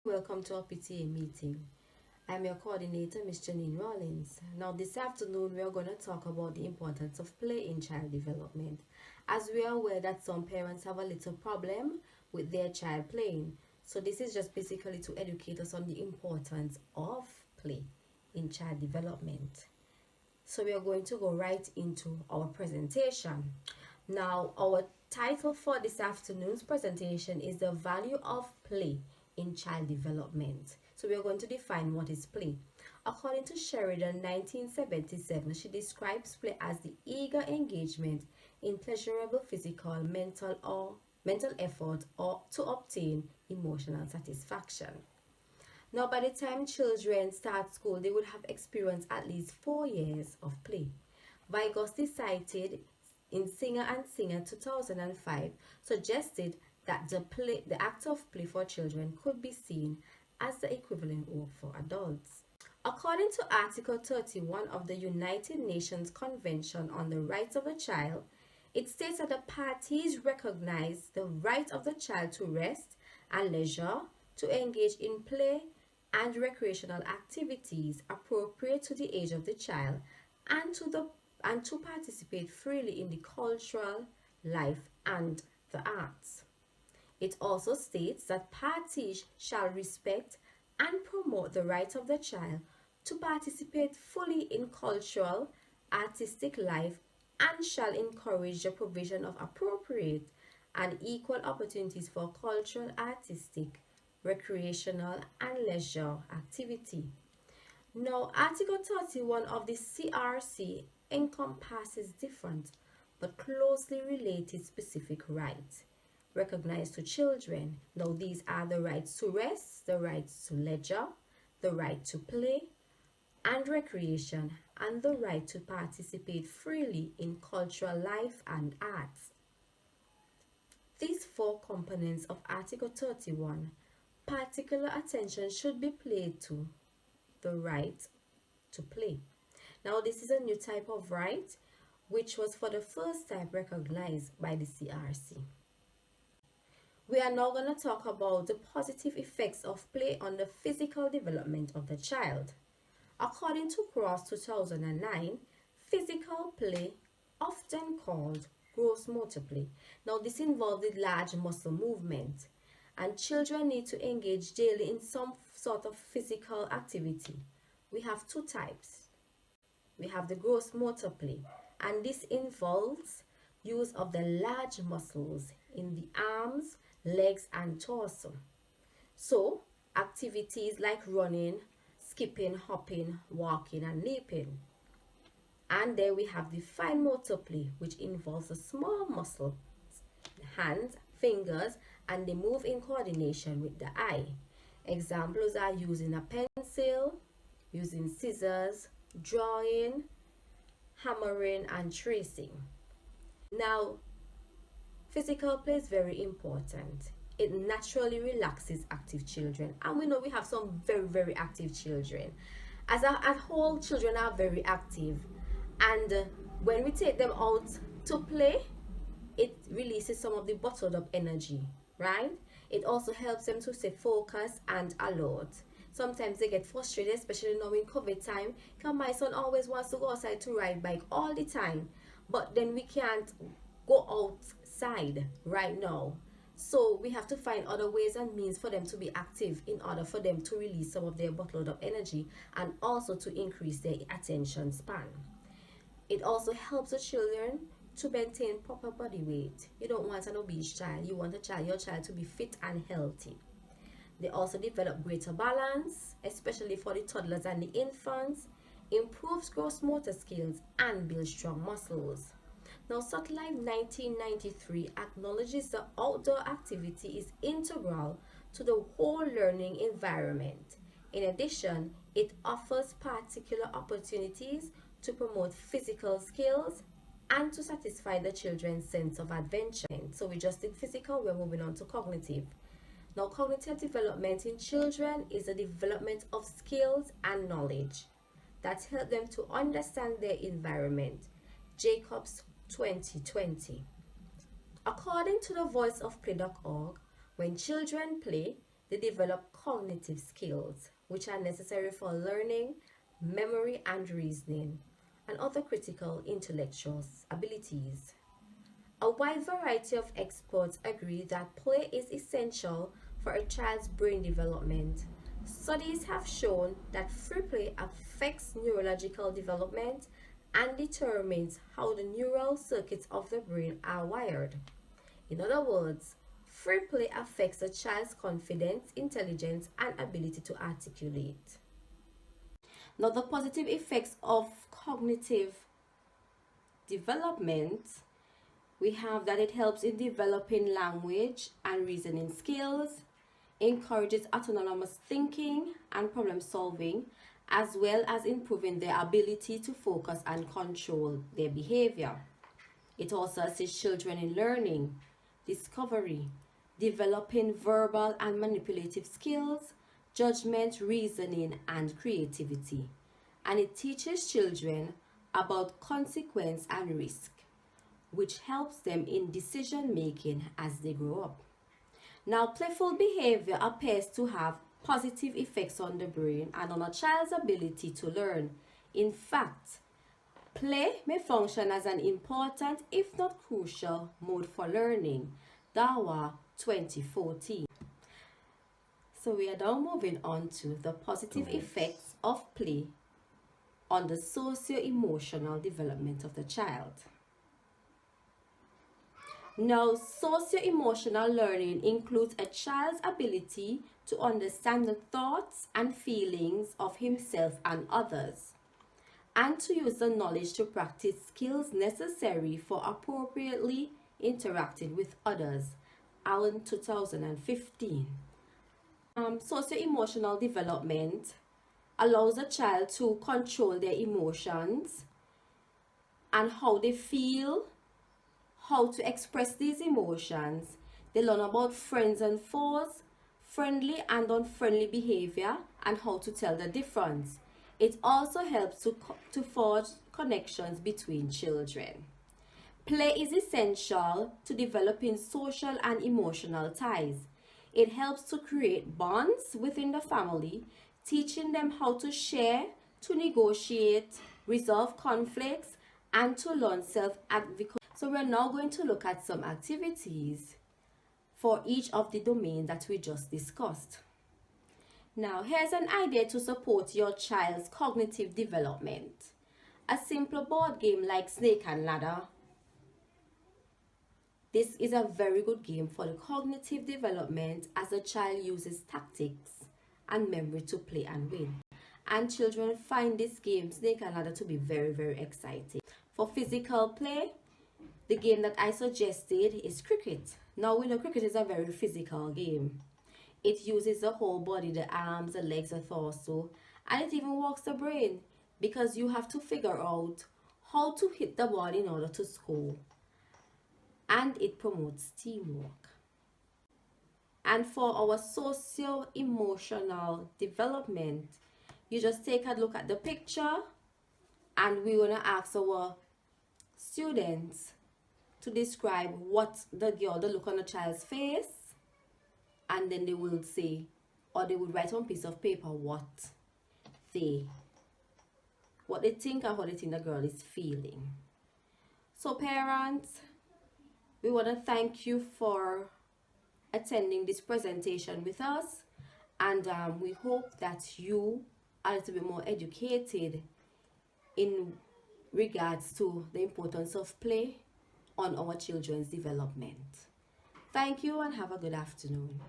Welcome to our PTA meeting. I'm your coordinator, Ms. Janine Rollins. Now, this afternoon, we are going to talk about the importance of play in child development. As we are aware that some parents have a little problem with their child playing. So this is just basically to educate us on the importance of play in child development. So we are going to go right into our presentation. Now, our title for this afternoon's presentation is the value of play in child development. So we are going to define what is play. According to Sheridan, 1977, she describes play as the eager engagement in pleasurable physical, mental effort or to obtain emotional satisfaction. Now, by the time children start school, they would have experienced at least 4 years of play. Vygotsky cited in Singer and Singer 2005 suggested that the act of play for children could be seen as the equivalent work for adults. According to Article 31 of the United Nations Convention on the Rights of the Child, it states that the parties recognize the right of the child to rest and leisure, to engage in play and recreational activities appropriate to the age of the child, and to participate freely in the cultural life and the arts. It also states that parties shall respect and promote the right of the child to participate fully in cultural, artistic life and shall encourage the provision of appropriate and equal opportunities for cultural, artistic, recreational and leisure activity. Now, Article 31 of the CRC encompasses different but closely related specific rights recognized to children. Now, these are the rights to rest, the rights to leisure, the right to play and recreation, and the right to participate freely in cultural life and arts. These four components of Article 31, particular attention should be paid to the right to play. Now, this is a new type of right which was for the first time recognized by the CRC. We are now going to talk about the positive effects of play on the physical development of the child. According to Cross 2009, physical play, often called gross motor play. Now, this involves large muscle movement, and children need to engage daily in some sort of physical activity. We have two types. We have the gross motor play, and this involves use of the large muscles in the arms, legs and torso. So, activities like running, skipping, hopping, walking and leaping. And then we have the fine motor play, which involves the small muscles, hands, fingers, and they move in coordination with the eye. Examples are using a pencil, using scissors, drawing, hammering and tracing. Now, physical play is very important. It naturally relaxes active children, and we know we have some very active children. At whole, children are very active, and when we take them out to play, it releases some of the bottled up energy, right? It also helps them to stay focused and alert. Sometimes they get frustrated, especially now in COVID time, because my son always wants to go outside to ride bike all the time, but then we can't go outside right now. So we have to find other ways and means for them to be active in order for them to release some of their bottled up energy and also to increase their attention span. It also helps the children to maintain proper body weight. You don't want an obese child. You want your child to be fit and healthy. They also develop greater balance, especially for the toddlers and the infants, improves gross motor skills and builds strong muscles. Now, Satellite 1993 acknowledges that outdoor activity is integral to the whole learning environment. In addition, it offers particular opportunities to promote physical skills and to satisfy the children's sense of adventure. So we just did physical, we're moving on to cognitive. Now, cognitive development in children is the development of skills and knowledge that help them to understand their environment. Jacobs 2020. According to the voiceofplay.org, when children play, They develop cognitive skills, which are necessary for learning, memory, and reasoning, and other critical intellectual abilities. A wide variety of experts agree that play is essential for a child's brain development. Studies have shown that free play affects neurological development and determines how the neural circuits of the brain are wired. In other words, free play affects a child's confidence, intelligence, and ability to articulate. Now, the positive effects of cognitive development, we have that it helps in developing language and reasoning skills, encourages autonomous thinking and problem solving, as well as improving their ability to focus and control their behavior. It also assists children in learning, discovery, developing verbal and manipulative skills, judgment, reasoning, and creativity. And it teaches children about consequence and risk, which helps them in decision making as they grow up. Now, playful behavior appears to have positive effects on the brain and on a child's ability to learn. In fact, play may function as an important, if not crucial, mode for learning. Dawa 2014. So we are now moving on to the positive effects of play on the socio-emotional development of the child. Now, socio-emotional learning includes a child's ability to understand the thoughts and feelings of himself and others, and to use the knowledge to practice skills necessary for appropriately interacting with others. Allen 2015. Socio-emotional development allows a child to control their emotions and how they feel, how to express these emotions. They learn about friends and foes, friendly and unfriendly behavior, and how to tell the difference. It also helps to forge connections between children. Play is essential to developing social and emotional ties. It helps to create bonds within the family, teaching them how to share, to negotiate, resolve conflicts, and to learn self-advocacy. So we're now going to look at some activities for each of the domains that we just discussed. Now, here's an idea to support your child's cognitive development. A simple board game like Snake and Ladder. This is a very good game for the cognitive development as a child uses tactics and memory to play and win. And children find this game, Snake and Ladder, to be very, very exciting. For physical play, the game that I suggested is cricket. Now, we know cricket is a very physical game. It uses the whole body, the arms, the legs, the torso, and it even works the brain because you have to figure out how to hit the ball in order to score. And it promotes teamwork. And for our socio-emotional development, you just take a look at the picture and we're going to ask our students to describe what the look on the child's face, and then they will say, or they would write on a piece of paper what they think and what they think the girl is feeling. So parents, we want to thank you for attending this presentation with us, and we hope that you are a little bit more educated in regards to the importance of play on our children's development. Thank you and have a good afternoon.